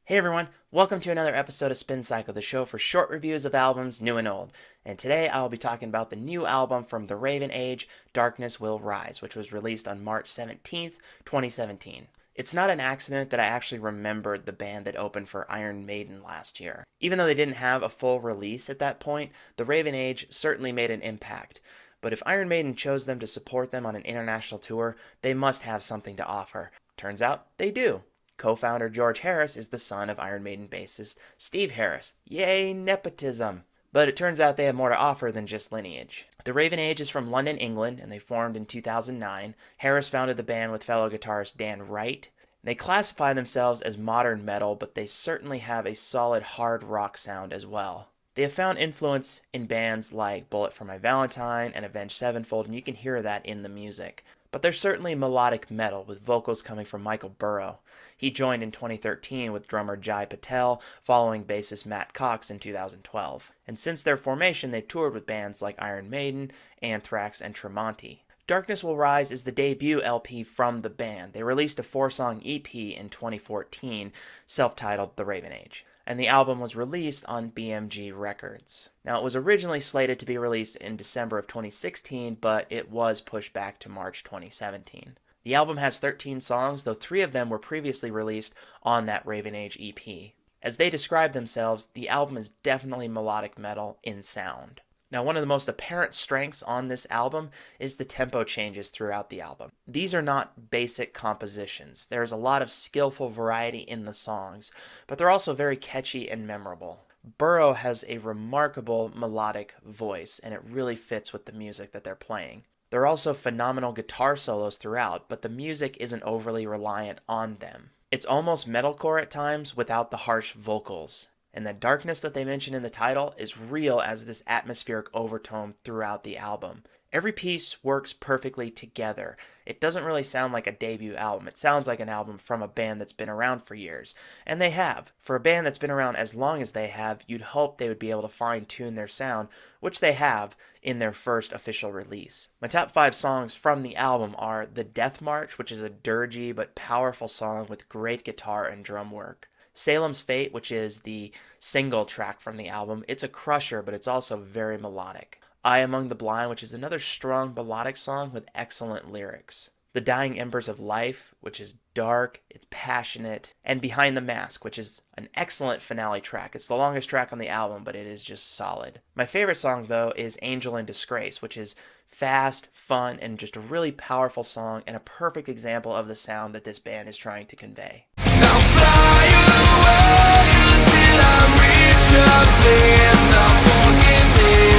Hey everyone, welcome to another episode of Spin Cycle, the show for short reviews of albums, new and old. And today I'll be talking about the new album from the Raven Age, Darkness Will Rise, which was released on March 17th, 2017. It's not an accident that I actually remembered the band that opened for Iron Maiden last year. Even though they didn't have a full release at that point, the Raven Age certainly made an impact. But if Iron Maiden chose them to support them on an international tour, they must have something to offer. Turns out they do. Co-founder George Harris is the son of Iron Maiden bassist Steve Harris. Yay, nepotism! But it turns out they have more to offer than just lineage. The Raven Age is from London, England, and they formed in 2009. Harris founded the band with fellow guitarist Dan Wright. They classify themselves as modern metal, but they certainly have a solid hard rock sound as well. They have found influence in bands like Bullet for My Valentine and Avenged Sevenfold, and you can hear that in the music. But they're certainly melodic metal, with vocals coming from Michael Burrow. He joined in 2013 with drummer Jai Patel, following bassist Matt Cox in 2012. And since their formation, they've toured with bands like Iron Maiden, Anthrax, and Tremonti. Darkness Will Rise is the debut LP from the band. They released a 4-song EP in 2014, self-titled The Raven Age, and the album was released on BMG Records. Now, it was originally slated to be released in December of 2016, but it was pushed back to March 2017. The album has 13 songs, though 3 of them were previously released on that Raven Age EP. As they describe themselves, the album is definitely melodic metal in sound. Now, one of the most apparent strengths on this album is the tempo changes throughout the album. These are not basic compositions. There's a lot of skillful variety in the songs, but they're also very catchy and memorable. Burrow has a remarkable melodic voice, and it really fits with the music that they're playing. There are also phenomenal guitar solos throughout, but the music isn't overly reliant on them. It's almost metalcore at times without the harsh vocals. And the darkness that they mention in the title is real as this atmospheric overtone throughout the album. Every piece works perfectly together. It doesn't really sound like a debut album. It sounds like an album from a band that's been around for years. And they have. For a band that's been around as long as they have, you'd hope they would be able to fine-tune their sound, which they have in their first official release. My top 5 songs from the album are The Death March, which is a dirgy but powerful song with great guitar and drum work. Salem's Fate, which is the single track from the album. It's a crusher, but it's also very melodic. I Among the Blind, which is another strong melodic song with excellent lyrics. The Dying Embers of Life, which is dark, it's passionate. And Behind the Mask, which is an excellent finale track. It's the longest track on the album, but it is just solid. My favorite song, though, is Angel in Disgrace, which is fast, fun, and just a really powerful song and a perfect example of the sound that this band is trying to convey. Now fly away until I reach a place of forgiveness.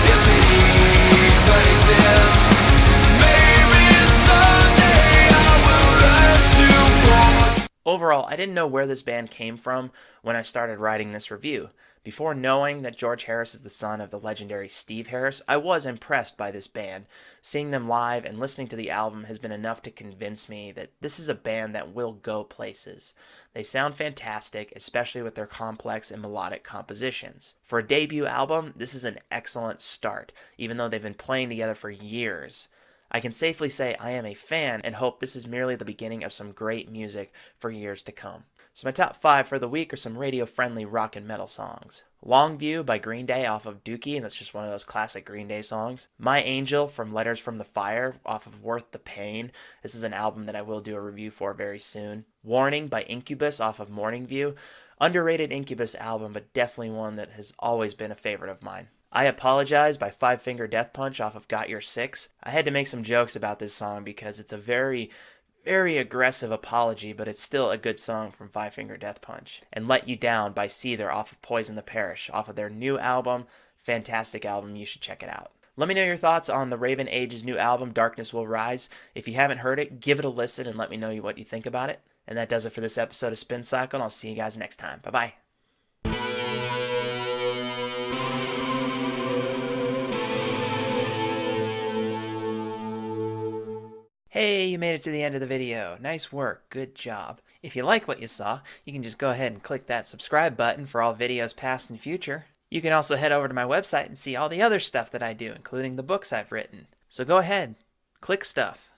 If it even exists, maybe someday I will learn to forgive. Overall, I didn't know where this band came from when I started writing this review. Before knowing that George Harris is the son of the legendary Steve Harris, I was impressed by this band. Seeing them live and listening to the album has been enough to convince me that this is a band that will go places. They sound fantastic, especially with their complex and melodic compositions. For a debut album, this is an excellent start, even though they've been playing together for years. I can safely say I am a fan and hope this is merely the beginning of some great music for years to come. So my top 5 for the week are some radio-friendly rock and metal songs. Longview by Green Day off of Dookie, and that's just one of those classic Green Day songs. My Angel from Letters from the Fire off of Worth the Pain. This is an album that I will do a review for very soon. Warning by Incubus off of Morning View. Underrated Incubus album, but definitely one that has always been a favorite of mine. I Apologize by Five Finger Death Punch off of Got Your Six. I had to make some jokes about this song because it's a very aggressive apology, but it's still a good song from Five Finger Death Punch. And Let You Down by Seether off of Poison the Parish, off of their new album. Fantastic album, you should check it out. Let me know your thoughts on the Raven Age's new album, Darkness Will Rise. If you haven't heard it, give it a listen and let me know what you think about it. And that does it for this episode of Spin Cycle, and I'll see you guys next time. Bye-bye. Hey, you made it to the end of the video. Nice work. Good job. If you like what you saw, you can just go ahead and click that subscribe button for all videos past and future. You can also head over to my website and see all the other stuff that I do, including the books I've written. So go ahead, click stuff.